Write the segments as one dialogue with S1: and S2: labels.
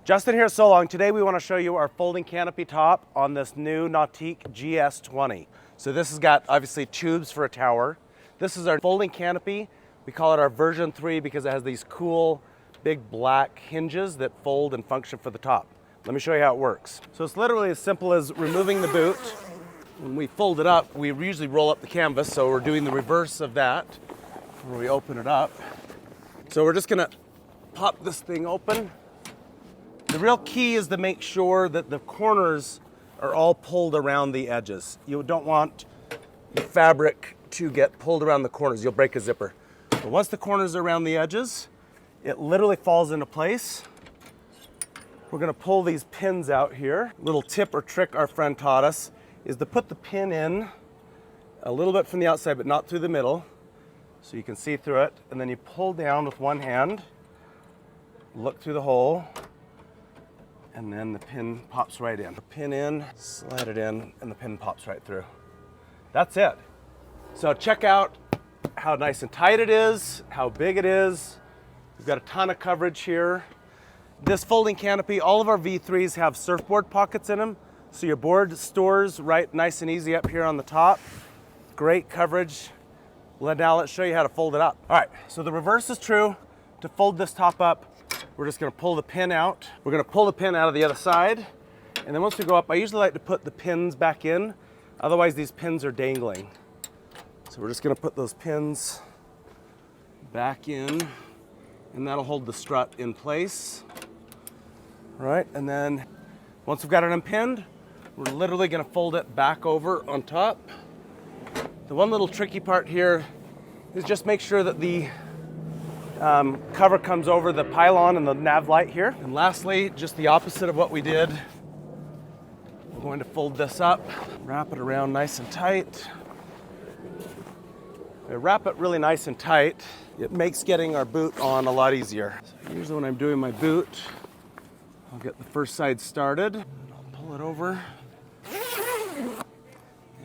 S1: Justin here at SewLong. Today we want to show you our folding canopy top on this new Nautique GS20. So this has got obviously tubes for a tower. This is our folding canopy. We call it our version 3 because it has these cool big black hinges that fold and function for the top. Let me show you how it works. So it's literally as simple as removing the boot. When we fold it up, we usually roll up the canvas, so we're doing the reverse of that where we open it up. So we're just gonna pop this thing open. The real key is to make sure that the corners are all pulled around the edges. You don't want the fabric to get pulled around the corners. You'll break a zipper. But once the corners are around the edges, it literally falls into place. We're gonna pull these pins out here. Little tip or trick our friend taught us is to put the pin in a little bit from the outside, but not through the middle, so you can see through it. And then you pull down with one hand, look through the hole, and then the pin pops right in. The pin in, slide it in, and the pin pops right through. That's it. So check out how nice and tight it is, how big it is. We've got a ton of coverage here. This folding canopy, all of our V3s have surfboard pockets in them, so your board stores right nice and easy up here on the top. Great coverage. Now let's show you how to fold it up. All right, so the reverse is true. To fold this top up, we're just gonna pull the pin out. We're gonna pull the pin out of the other side. And then once we go up, I usually like to put the pins back in. Otherwise these pins are dangling. So we're just gonna put those pins back in, and that'll hold the strut in place. All right, and then once we've got it unpinned, we're literally gonna fold it back over on top. The one little tricky part here is just make sure that the cover comes over the pylon and the nav light here. And lastly, just the opposite of what we did. We're going to fold this up, wrap it around nice and tight. If I wrap it really nice and tight, it makes getting our boot on a lot easier. So usually when I'm doing my boot, I'll get the first side started. I'll pull it over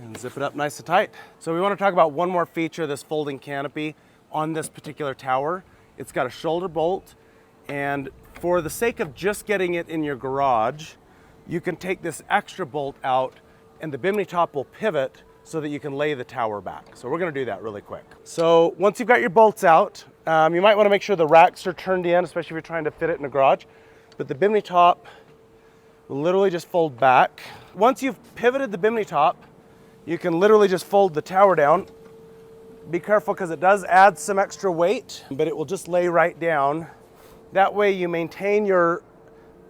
S1: and zip it up nice and tight. So we want to talk about one more feature of this folding canopy on this particular tower. It's got a shoulder bolt, and for the sake of just getting it in your garage, you can take this extra bolt out and the Bimini top will pivot so that you can lay the tower back. So we're gonna do that really quick. So once you've got your bolts out, you might wanna make sure the racks are turned in, especially if you're trying to fit it in a garage. But the Bimini top will literally just fold back. Once you've pivoted the Bimini top, you can literally just fold the tower down. Be careful because it does add some extra weight, but it will just lay right down. That way you maintain your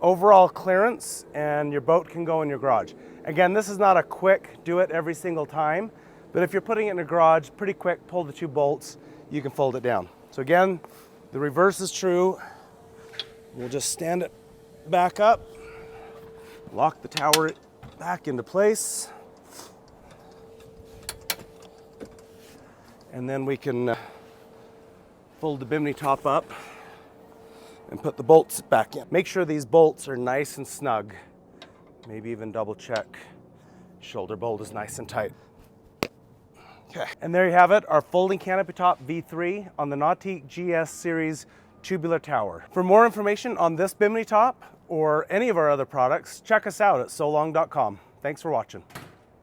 S1: overall clearance and your boat can go in your garage. Again, this is not a quick do it every single time, but if you're putting it in a garage, pretty quick, pull the two bolts, you can fold it down. So again, the reverse is true. We'll just stand it back up, lock the tower back into place. And then we can fold the Bimini top up and put the bolts back in. Make sure these bolts are nice and snug. Maybe even double check. Shoulder bolt is nice and tight. Okay, and there you have it, our folding canopy top V3 on the Nautique GS series tubular tower. For more information on this Bimini top or any of our other products, check us out at SewLong.com. Thanks for watching.